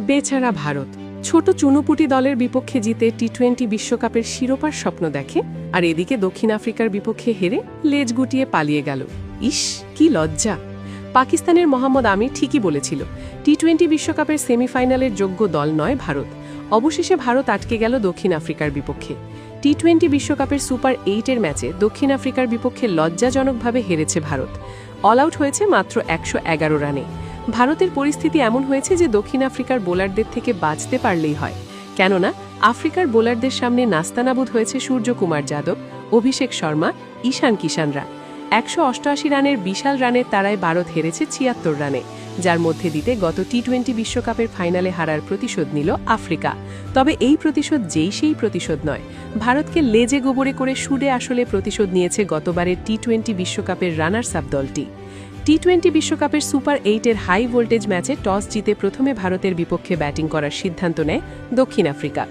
বেচারা ভারত ছোট চুনোপুটি দলের বিপক্ষে জিতে টি-20 বিশ্বকাপের শিরোপার স্বপ্ন দেখে, আর এদিকে দক্ষিণ আফ্রিকার বিপক্ষে হেরে লেজ গুটিয়ে পালিয়ে গেল। ইস, কি লজ্জা! পাকিস্তানের মোহাম্মদ আমির ঠিকই বলেছিল, টি-20 বিশ্বকাপের সেমিফাইনালের যোগ্য দল নয় ভারত। অবশেষে ভারত আটকে গেল দক্ষিণ আফ্রিকার বিপক্ষে। টি-20 বিশ্বকাপের সুপার 8-এর ম্যাচে দক্ষিণ আফ্রিকার বিপক্ষে লজ্জাজনকভাবে হেরেছে ভারত। অল আউট হয়েছে মাত্র 111 রানে। ভারতের পরিস্থিতি এমন হয়েছে যে দক্ষিণ আফ্রিকার বোলারদের থেকে বাঁচতে পারলেই হয়, কেননা আফ্রিকার বোলারদের সামনে নাস্তানাবুদ হয়েছে সূর্যকুমার যাদব, অভিষেক শর্মা, ঈশান কিষানরা। 188 রানের বিশাল রানের তারায় ভারত হেরেছে 76 রানে, যার মধ্যে দিতে গত টি-20 বিশ্বকাপের ফাইনালে হারার প্রতিশোধ নিল আফ্রিকা। তবে এই প্রতিশোধ সেই প্রতিশোধ নয়। ভারতকে লেজে গোবরে করে সুডে আসলে প্রতিশোধ নিয়েছে গতবারের টি-20 বিশ্বকাপের রানার্স আপ দলটি। টি-20 বিশ্বকাপের সুপার 8-এর হাই ভোল্টেজ ম্যাচে টস জিতে প্রথমে ভারতের বিপক্ষে ব্যাটিং করার সিদ্ধান্ত নেয় দক্ষিণ আফ্রিকা।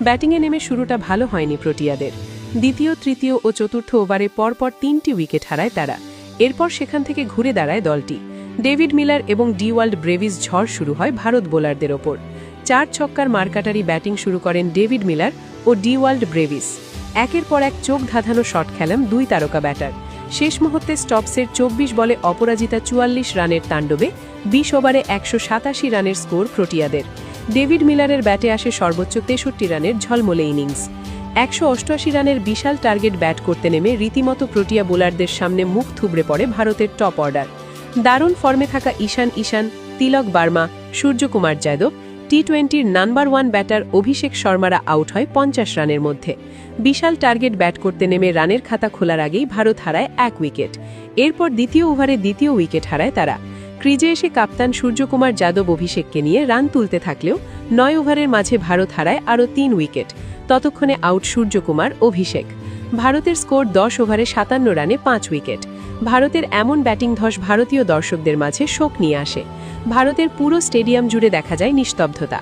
ব্যাটিংয়ে নেমে শুরুটা ভালো হয়নি প্রোটিয়াদের। দ্বিতীয়, তৃতীয় ও চতুর্থ ওভারে পরপর 3টি উইকেট হারায় তারা। এরপর সেখান থেকে ঘুরে দাঁড়ায় দলটি। ডেভিড মিলার এবং ডিওয়াল্ড ব্রেভিস ঝড় শুরু হয় ভারত বোলারদের ওপর। 4 ছক্কার মারকাটারি ব্যাটিং শুরু করেন ডেভিড মিলার ও ডিওয়াল্ড ব্রেভিস। একের পর এক চোখ ধাঁধানো শট খেলেন দুই তারকা ব্যাটার। শেষ মুহূর্তে স্টপসের 24 বলে অপরাজিতা 44 রানের তাণ্ডবে 20 ওভারে 187 রানের স্কোর প্রোটিয়াদের। ডেভিড মিলারের ব্যাটে আসে সর্বোচ্চ 63 রানের ঝলমলে ইনিংস। 188 রানের বিশাল টার্গেট ব্যাট করতে নেমে রীতিমতো প্রোটিয়া বোলারদের সামনে মুখ থুবড়ে পড়ে ভারতের টপ অর্ডার। দারুণ ফর্মে থাকা ঈশান, তিলক বার্মা, সূর্যকুমার যাদব, টি-20-র নাম্বার 1 ব্যাটার অভিষেক শর্মারা আউট হয় 50 রানের মধ্যে। বিশাল টার্গেট ব্যাট করতে নেমে রানের খাতা খোলার আগেই ভারত হারায় 1 উইকেট। এরপর দ্বিতীয় ওভারে দ্বিতীয় উইকেট হারায় তারা। ক্রিজে এসে কাপ্তান সূর্যকুমার যাদব অভিষেককে নিয়ে রান তুলতে থাকলেও 9 ওভারের মাঝে ভারত হারায় আরও 3 উইকেট। ততক্ষণে আউট সূর্যকুমার, অভিষেক। ভারতের স্কোর 10 ওভারে 57 রানে 5 উইকেট। ভারতের এমন ব্যাটিং ধস ভারতীয় দর্শকদের মাঝে শোক নিয়ে আসে। ভারতের পুরো স্টেডিয়াম জুড়ে দেখা যায় নিস্তব্ধতা।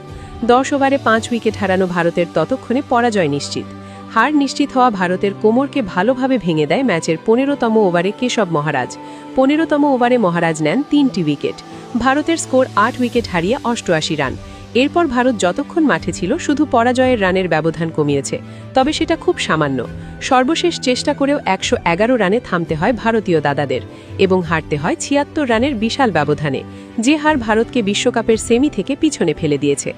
10 ওভারে 5 উইকেট হারানো ভারতের ততক্ষণে পরাজয় নিশ্চিত। হার নিশ্চিত হওয়া ভারতের কোমরকে ভালোভাবে ভেঙে দেয় ম্যাচের 15তম ওভারে কেশব মহারাজ। 15তম ওভারে মহারাজ নেন 3টি উইকেট। ভারতের স্কোর 8 উইকেট হারিয়ে 88 রান। এরপর ভারত যতক্ষণ মাঠে ছিল শুধু পরাজয়ের রানের ব্যবধান কমিয়েছে, তবে সেটা খুব সামান্য। সর্বশেষ চেষ্টা করেও 111 রানে থামতে হয় ভারতীয় দাদাদের এবং হারতে হয় 76 রানের বিশাল ব্যবধানে, যে হার ভারতকে বিশ্বকাপের সেমি থেকে পিছনে ফেলে দিয়েছে।